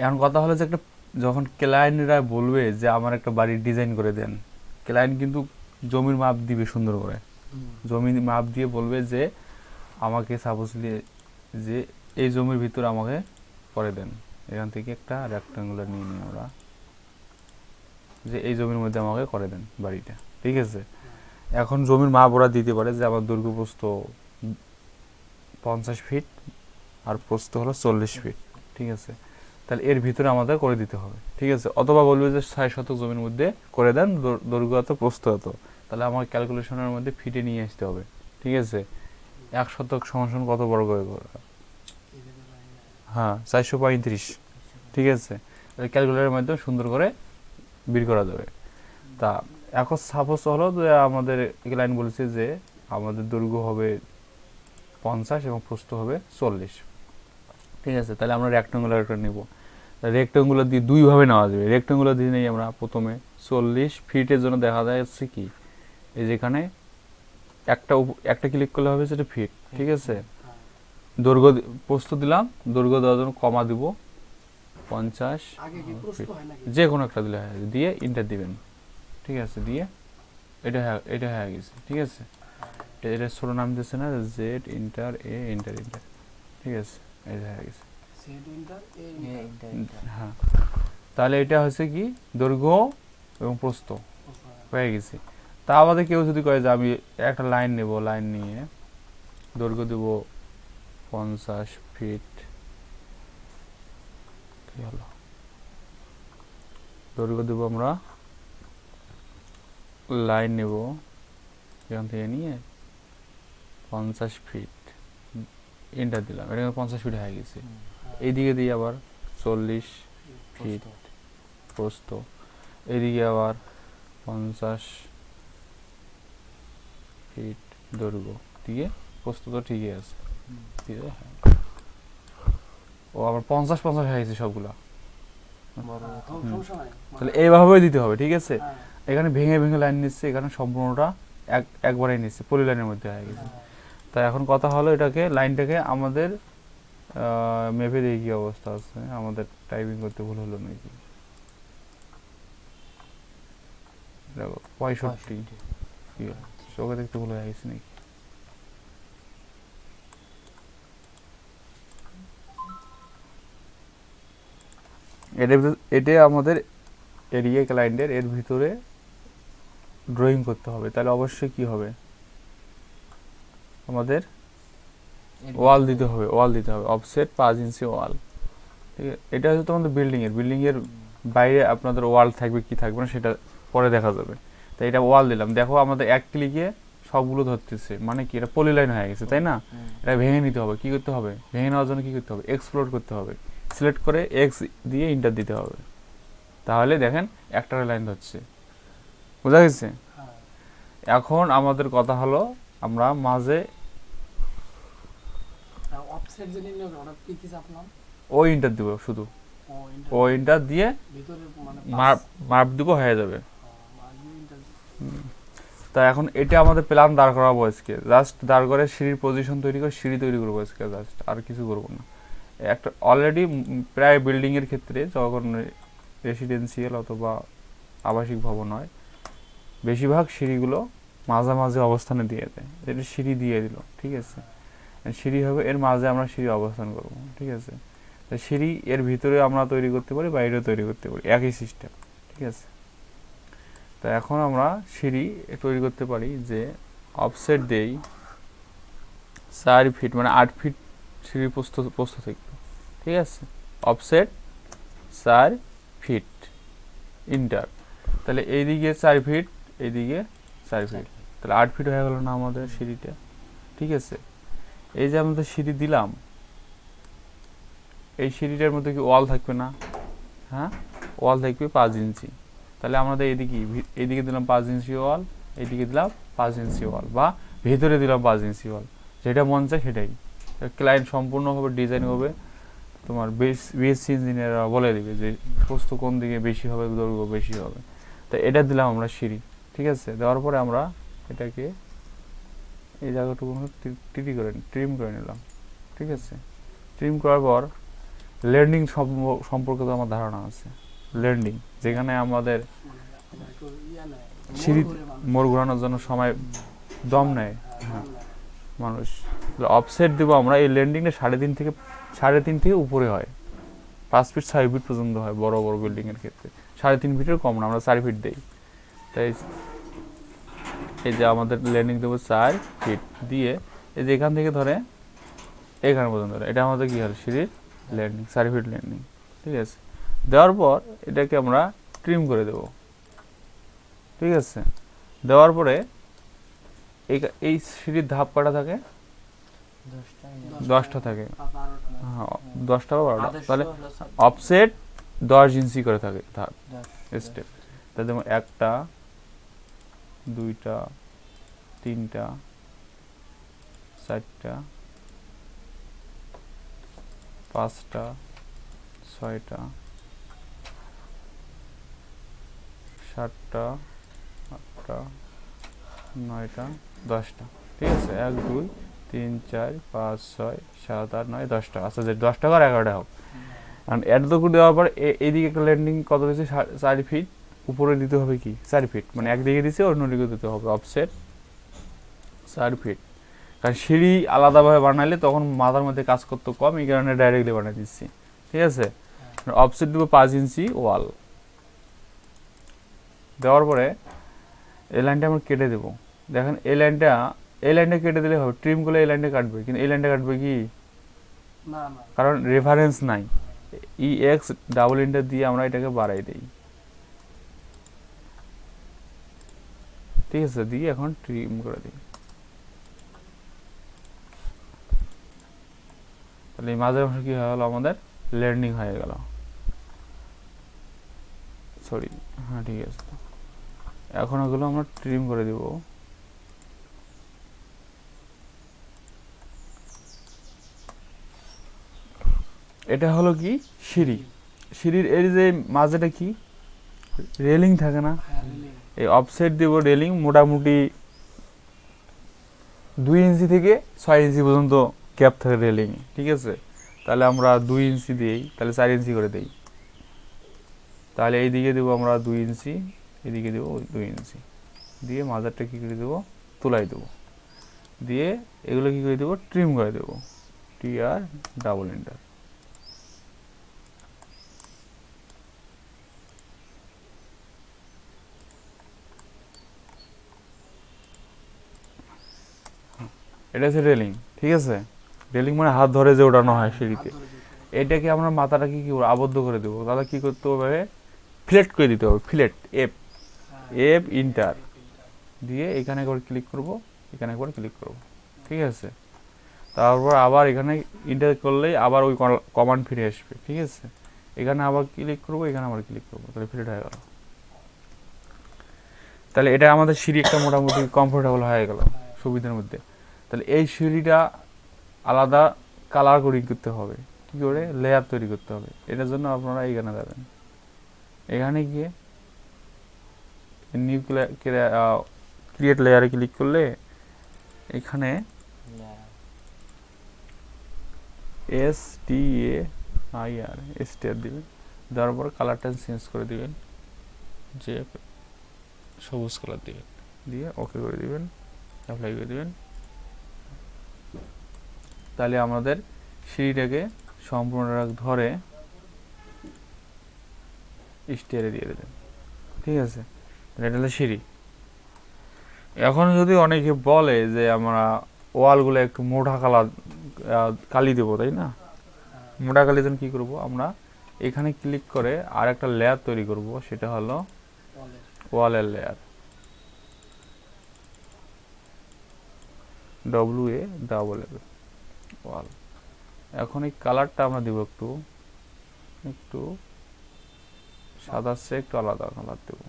এখন কথা হলো যে একটা যখন ক্লায়েন্টরা বলবে যে আমার একটা বাড়ি ডিজাইন করে দেন, ক্লায়েন্ট কিন্তু জমির মাপ দিবে সুন্দর করে, জমির মাপ দিয়ে বলবে যে আমাকে সাপোজলি যে এই জমির ভিতর আমাকে করে দেন, এখান থেকে একটা রেক্ট্যাঙ্গুলার নিয়ে নিই আমরা, যে এই জমির মধ্যে আমাকে করে দেন বাড়িটা, ঠিক আছে। এখন জমির মাপ ওরা দিতে পারে যে আমার দৈর্ঘ্য প্রস্থ 50 ফিট আর প্রস্থ হলো 40 ফিট, ঠিক আছে। তাহলে এর ভিতরে আমাদের করে দিতে হবে, ঠিক আছে। অথবা বলবে যে 6 শতক জমির মধ্যে করে দেন, দৈর্ঘ্য এত প্রস্থ এত, তাহলে আমার ক্যালকুলেশনের মধ্যে ফিটে নিয়ে আসতে হবে, ঠিক আছে। 1 শতক সমান কত বর্গ করে, হ্যাঁ 435, ঠিক আছে। ক্যালকুলেটরের মাধ্যমে সুন্দর করে বের করা যাবে। তা এখন সাপোজ হলো যে আমাদের লাইন বলেছে যে আমাদের দৈর্ঘ্য হবে 50 এবং প্রস্থ হবে 40, ঠিক আছে। তাহলে আমরা রেক্ট্যাঙ্গুলার একটা নেব, রেক্ট্যাঙ্গুলার দিয়ে দুইভাবে নেওয়া যাবে। রেক্ট্যাঙ্গুলার দিয়ে নেই আমরা প্রথমে 40 ফিটের জন্য দেখা যাচ্ছে কি এই যেখানে একটা ক্লিক করলে হবে সেটা ফিট, ঠিক আছে। দৈর্ঘ্য প্রস্থ দিলাম, দৈর্ঘ্য দেওয়ার জন্য কমা দিব 50, যে কোনো একটা দিলে হয়, দিয়ে ইন্টার দিবেন, ঠিক আছে। দিয়ে এটা হয়ে গেছে, ঠিক আছে। এটা ছোট নাম দিচ্ছে না, জেড ইন্টার এ ইন্টার ইন্টার, ঠিক আছে। এটা হয়ে গেছে, হ্যাঁ। তাহলে এটা হচ্ছে কি দৈর্ঘ্য এবং প্রস্থ হয়ে গেছে। তা আমাদের কেউ যদি কয় যে আমি একটা লাইন নেব, লাইন নিয়ে দৈর্ঘ্য দেব 50 ফিট, কি হলো, দৈর্ঘ্য দেব আমরা, লাইন নেব এখান থেকে নিয়ে 50 ফিট, এন্টার দিলাম, এটা 50 ফিট হয়ে গেছে। এইদিকে দিয়ে আবার 40 ফিট প্রস্থ, এইদিকে আবার 50 ফিট দৈর্ঘ্য, দিয়ে প্রস্থ তো ঠিকই আছে, ও আবার 50 হয়ে গেছে সবগুলা। তাহলে এইভাবেই দিতে হবে, ঠিক আছে। এখানে ভেঙে ভেঙে লাইন নিচ্ছে, এখানে সম্পূর্ণটা একবারে নিচ্ছে, পলি লাইনের মধ্যে হয়ে গেছে। তাই এখন কথা হলো এটাকে লাইনটাকে আমাদের মেপে দিয়ে কি অবস্থা আছে, আমাদের টাইপিং করতে ভুল হলো নাকি, 65, চোখে দেখতে ভুল হয়ে গেছে নাকি, এটা আমাদের এরিয়া ক্লায়েন্টের এর ভিতরে ড্রয়িং করতে হবে। তাহলে অবশ্যই কি হবে, আমাদের ওয়াল দিতে হবে, অফসেট 5 ইঞ্চি ওয়াল, ঠিক আছে। এটা হচ্ছে তোমাদের বিল্ডিং এর বাইরে আপনাদের ওয়াল থাকবে কি থাকবে না সেটা পরে দেখা যাবে। তাই এটা ওয়াল দিলাম, দেখো আমাদের এক ক্লিকে সবগুলো ধরতেছে, মানে কি এটা পলি লাইন হয়ে গেছে, তাই না। এটা ভেঙে নিতে হবে, কি করতে হবে, ভেঙে নেওয়ার জন্য কি করতে হবে, এক্সপ্লোর করতে হবে, সিলেক্ট করে এক্স দিয়ে ইন্টার দিতে হবে, তাহলে দেখেন একটা লাইন ধরছে, বোঝা গেছে। এখন আমাদের কথা হলো আমরা মাঝে ও ইন্টার দিব, শুধু ও ইন্টার দিয়ে মাপ দিব, হয়ে যাবে। তা এখন এটা আমাদের প্ল্যান দাঁড় করাবো আজকে, জাস্ট দাঁড় করে সিঁড়ির পজিশন তৈরি করে সিঁড়ি তৈরি করবো আজকে, জাস্ট আর কিছু করবো না। একটা অলরেডি প্রায় বিল্ডিং এর ক্ষেত্রে যখন রেসিডেন্সিয়াল অথবা আবাসিক ভবন হয়, বেশিরভাগ সিঁড়িগুলো মাঝামাঝি অবস্থানে দিয়ে দেয়, এটা সিঁড়ি দিয়ে দিল, ঠিক আছে। সিঁড়ি হবে, এর মাঝে আমরা সিঁড়ি অবস্থান করবো, ঠিক আছে। সিঁড়ি এর ভিতরে আমরা তৈরি করতে পারি, বাইরেও তৈরি করতে পারি, একই সিস্টেম, ঠিক আছে। তো এখন আমরা সিঁড়ি তৈরি করতে পারি যে অফসেট দেই 4 ফিট, মানে 8 ফিট সিঁড়ির প্রস্থ থেকে, ঠিক আছে। অফসেট 4 ফিট ইন্টার, তাহলে এইদিকে 4 ফিট, এইদিকে 4 ফিট, তাহলে 8 ফিট হয়ে গেল না আমাদের সিঁড়িটা, ঠিক আছে। এই যে আমাদের সিঁড়ি দিলাম, এই সিঁড়িটার মধ্যে কি ওয়াল থাকবে না, হ্যাঁ ওয়াল থাকবে 5 ইঞ্চি, তাহলে আমাদের এইদিকে দিলাম 5 ইঞ্চি ওয়াল, এইদিকে দিলাম 5 ইঞ্চি ওয়াল, বা ভেতরে দিলাম 5 ইঞ্চি ওয়াল, যেটা মন চায় সেটাই। ক্লায়েন্ট সম্পূর্ণভাবে ডিজাইন হবে, তোমার বিএসসি ইঞ্জিনিয়াররা বলে দিবে যে প্রস্থ কোন দিকে বেশি হবে, দৈর্ঘ্য বেশি হবে। তো এটা দিলাম আমরা সিঁড়ি, ঠিক আছে। দেওয়ার পরে আমরা এটাকে এই জায়গাটুকু ট্রিম করে নিলাম, ঠিক আছে। ট্রিম করার পর ল্যান্ডিং সম্পর্কে তো আমার ধারণা আছে। ল্যান্ডিং যেখানে আমাদের সিঁড়ি মোড় ঘোরানোর জন্য সময় দম নেয়, হ্যাঁ মানুষ অফসেট দেবো আমরা। এই ল্যান্ডিংটা 3.5 থেকে উপরে হয়, 5 ফিট 6 ফিট পর্যন্ত হয় বড় বড় বিল্ডিং এর ক্ষেত্রে। 3.5 ফিটের কম না, আমরা 4 ফিট দেই। তাই এই যে আমাদের ল্যান্ডিং দেবো 4 ফিট দিয়ে, এই যে এখান থেকে ধরে এখানে পর্যন্ত, এটা আমাদের কি হল সিঁড়ির ল্যান্ডিং, 4 ফিট ল্যান্ডিং। ঠিক আছে, দেওয়ার পর এটাকে আমরা ট্রিম করে দেব। ঠিক আছে, দেওয়ার পরে এই সিঁড়ির ধাপ কটা থাকে? 10টা থাকে, হ্যাঁ 10টা বা 12টা। তাহলে অফসেট 10 ইঞ্চি করে থাকে ধাপ স্টেপ। তাহলে যেমন 1টা 2টা 3টা 4টা 5টা 6টা 7টা 8টা 9টা 10টা। ঠিক আছে, 1 2 3 4 5 6 7 8 9 10টা। আচ্ছা, যে 10টা আর 11টা হোক। কারণ এতটুকু দেওয়ার পর এইদিকে একটা ল্যান্ডিং কত দিয়েছে? 4 ফিট উপরে দিতে হবে কি 4 ফিট, মানে একদিকে দিছে অন্যদিকে দিতে হবে অফসেট 4 ফিট। কারণ সিঁড়ি আলাদাভাবে বানাইলে তখন মাথার মধ্যে কাজ করতে কম, এই কারণে ডাইরেক্টলি বানিয়ে দিচ্ছি। ঠিক আছে, অফসেট দেবো 5 ইঞ্চি ওয়াল। দেওয়ার পরে এই লাইনটা আমরা কেটে দেবো। দেখেন এই লাইনটা কেটে দিলে হবে, ট্রিম করলে এই লাইনটা কাটবে, কিন্তু এই লাইনটা কাটবে কি না, কারণ রেফারেন্স নাই। EX ডাবল ইন্টার দিয়ে আমরা এটাকে বাড়াই দেই। ঠিক আছে, দিয়ে এখন ট্রিম করে দিই। তাহলে এই মাঝের অংশ কি হয়ে গেল? আমাদের ল্যান্ডিং হয়ে গেল। সরি, হ্যাঁ ঠিক আছে। এখন ওগুলো আমরা ট্রিম করে দিব। এটা হলো কি সিঁড়ি। সিঁড়ির এর যে মাঝেটা কি রেলিং থাকে না, এই অফসেট দেব রেলিং মোটামুটি 2 ইঞ্চি থেকে 6 ইঞ্চি পর্যন্ত গ্যাপ থাকে রেলিং। ঠিক আছে, তাহলে আমরা 2 ইঞ্চি দিই, তাহলে 4 ইঞ্চি করে দেই। তাহলে এইদিকে দেবো আমরা 2 ইঞ্চি, এদিকে দেবো 2 ইঞ্চি দিয়ে মাঝারটা কী করে দেবো? তুলাই দেবো। দিয়ে এগুলো কী করে দেবো? ট্রিম করে দেবো, TR ডাবল এন্টার। এটা হচ্ছে রেলিং। ঠিক আছে, রেলিং মানে হাত ধরে যে ওঠানো হয় সিঁড়িতে। এটাকে আমরা মাথাটাকে কি আবদ্ধ করে দেবো। তাহলে কি করতে হবে? ফ্লেট করে দিতে হবে, ফ্লেট এফ ইন্টার দিয়ে এখানে একবার ক্লিক করব, এখানে একবার ক্লিক করব। ঠিক আছে, তারপর আবার এখানে ইন্টার করলেই আবার ওই কমান্ড ফিরে আসবে। ঠিক আছে, এখানে আবার ক্লিক করব, এখানে আবার ক্লিক করব, তাহলে ফ্লেট হয়ে গেল। তাহলে এটা আমাদের সিঁড়ি একটা মোটামুটি কমফোর্টেবল হয়ে গেল সুবিধার মধ্যে। তাহলে এই সিঁড়িটা আলাদা কালার কোডিং করতে হবে। কি করে? লেয়ার তৈরি করতে হবে। এটার জন্য আপনারা এখানে যাবেন, এখানে গিয়ে নিউ ক্রিয়েট লেয়ারে ক্লিক করলে এখানে STAIR স্টার দিবেন। দেওয়ার পর কালারটা চেঞ্জ করে দিবেন, যে সবুজ কালার দিবেন, দিয়ে ওকে করে দিবেন, অ্যাপ্লাই করে দিবেন। তাহলে আমাদের সিঁড়িটাকে সম্পূর্ণ ধরে স্টিয়ারে দিয়ে দেবেন। ঠিক আছে, এটা হলো সিঁড়ি। এখন যদি অনেকে বলে যে আমরা ওয়ালগুলো একটু মোটা কালি দেবো, তাই না? মোটা কালির জন্য কী করবো? আমরা এখানে ক্লিক করে আর একটা লেয়ার তৈরি করব, সেটা হলো ওয়ালের লেয়ার, WA ডাবল ওয়াল। এখন এই কালারটা আমরা দিব একটু সাদার চেয়ে একটু আলাদা কালার দেবো,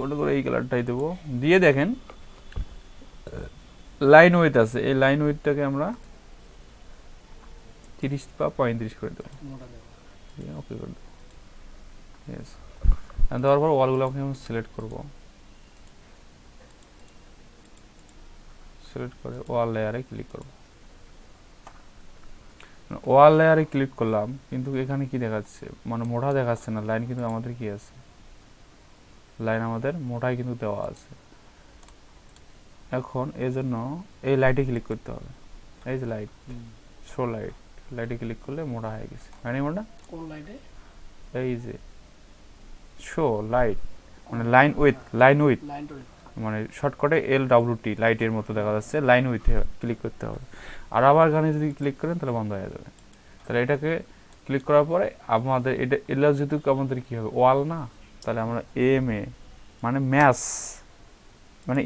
ওটা করে এই কালারটাই দেবো। দিয়ে দেখেন লাইন উইথ আছে, এই লাইন উইথটাকে আমরা 30 বা 35 করে দেবো, ওকে করে দেবো। ইয়েস, দেওয়ার পর ওয়ালগুলো আমি সিলেক্ট করব, সিলেক্ট করে ওয়াল লেয়ারে ক্লিক করব। ওয়াল লেয়ারে ক্লিক করলাম, কিন্তু এখানে কি দেখাচ্ছে, মানে মোটা দেখাচ্ছে না, লাইন কিন্তু আমাদের কি আছে, লাইন আমাদের মোটাই কিন্তু দেওয়া আছে। এখন এই জন্য এই লাইটে ক্লিক করতে হবে, এই যে লাইট, শো লাইট, লাইটে ক্লিক করলে মোটা হয়ে গেছে, হয়নি মোটা? কোন লাইটে? এই যে শো লাইট, মানে লাইন উইথ, লাইন উইথ, মানে শর্টকাটে LWT, লাইটের মতো দেখা যাচ্ছে, লাইন উইথে ক্লিক করতে হবে। আর আবার এখানে যদি ক্লিক করেন তাহলে বন্ধ হয়ে যাবে। তাহলে এটাকে ক্লিক করার পরে আমাদের এটা যেহেতু আমাদের কী হবে, ওয়াল না, তাহলে আমরা MA মানে ম্যাচ, মানে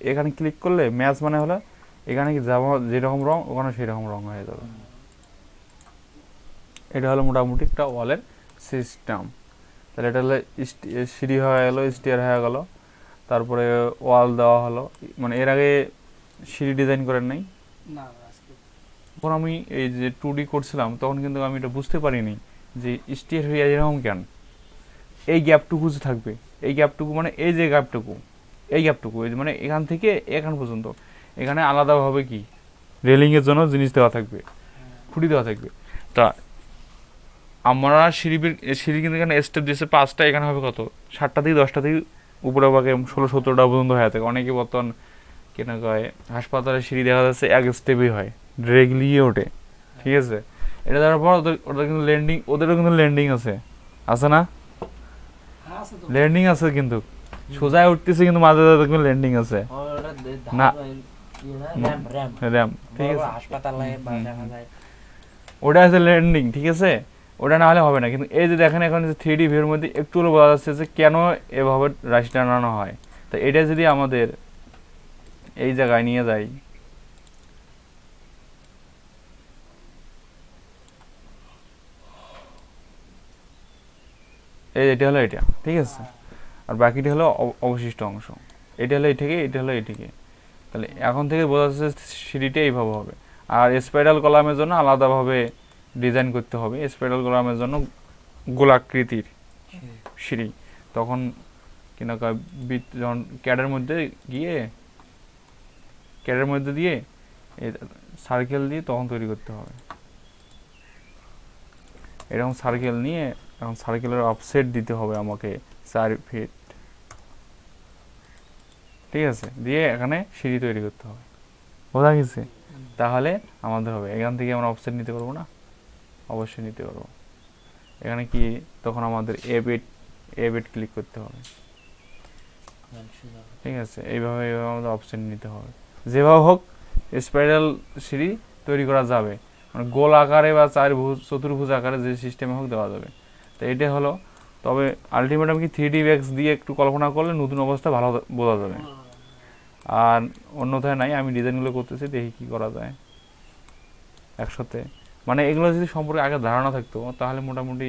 এখানে ক্লিক করলে ম্যাচ মানে হলো এখানে কি যেরকম রং ওখানে সেই রকম রং হয়ে যাবে। এটা হলো মোটামুটি একটা ওয়ালের সিস্টেম। তাহলে এটা হলো সিঁড়ি হয়ে গেলো, স্টেয়ার হয়ে গেল, তারপরে ওয়াল দেওয়া হলো। মানে এর আগে সিঁড়ি ডিজাইন করেন নাই? না, তখন আমি এই যে 2D করছিলাম তখন কিন্তু আমি এটা বুঝতে পারিনি যে স্টেয়ার হয়ে এরকম কেন, এই গ্যাপটুকু যে থাকবে, এই গ্যাপটুকু মানে এই যে গ্যাপটুকু, এই গ্যাপটুকু মানে এখান থেকে এখান পর্যন্ত, এখানে আলাদাভাবে কি রেলিংয়ের জন্য জিনিস দেওয়া থাকবে, খুঁটি দেওয়া থাকবে। তা আমরা সিঁড়ি কিন্তু এখানে স্টেপ দিয়েছে 5টা, এখানে হবে কত, 7টা থেকে 10টা থেকে উপরে বাগে 16-17টা পর্যন্ত হয়ে থাকে। অনেকে বর্তমান কেনা কয় হাসপাতালের সিঁড়ি দেখা যাচ্ছে 1 স্টেপই হয়, রেগলিয়ে ওঠে, ঠিক আছে। এটা দেওয়ার পর ওদের কিন্তু ল্যান্ডিং, ওদেরও কিন্তু ল্যান্ডিং আছে না, ল্যান্ডিং আছে, কিন্তু সোজায় উঠতেছে কিন্তু মাঝে দেখবেন ল্যান্ডিং আছে না, র্যাম্প, ঠিক আছে, ওটা আছে ল্যান্ডিং, ঠিক আছে। ওটা না হলে হবে না। কিন্তু এই যে দেখেন এখন 3D ভিউর মধ্যে একটু হলে বোঝা যাচ্ছে যে কেন এভাবে রাশি টানানো হয়। তো এটা যদি আমাদের এই জায়গায় নিয়ে যাই, এটা হলো এটা, ঠিক আছে, আর বাকিটা হলো অবশিষ্ট অংশ, এটা হলো এটিকে, এটা হলো এটিকে। তাহলে এখন থেকে বোঝা যাচ্ছে সিঁড়িটা এইভাবে হবে। আর স্পাইরাল কলামের জন্য আলাদাভাবে ডিজাইন করতে হবে। স্পাইরাল কলামের জন্য গোলাকৃতির সিঁড়ি, তখন কিনা যখন ক্যাডের মধ্যে দিয়ে সার্কেল দিয়ে তখন তৈরি করতে হবে। এরকম সার্কেল নিয়ে এখন সার্কেলের অফসেট দিতে হবে আমাকে 4 ফিট, ঠিক আছে, দিয়ে এখানে সিঁড়ি তৈরি করতে হবে, বোঝা গেছে? তাহলে আমাদের হবে, এখান থেকে আমরা অফসেট নিতে পারবো না, অবশ্যই নিতে পারবো। এখানে কি তখন আমাদের এ বেড ক্লিক করতে হবে, ঠিক আছে। এইভাবে আমাদের অপশন নিতে হবে। যেভাবে হোক স্পাইরাল সিঁড়ি তৈরি করা যাবে, মানে গোল আকারে বা চতুর্ভুজ আকারে যে সিস্টেমে হোক দেওয়া যাবে। তো এটা হলো, তবে আলটিমেট আমি কি 3D ব্যাগস দিয়ে একটু কল্পনা করলে নতুন অবস্থা ভালো বোঝা যাবে, আর অন্যথায় নাই। আমি ডিজাইনগুলো করতেছি, দেখি কি করা যায় একসাথে। মানে এগুলো যদি সম্পর্কে আগে ধারণা থাকতো তাহলে মোটামুটি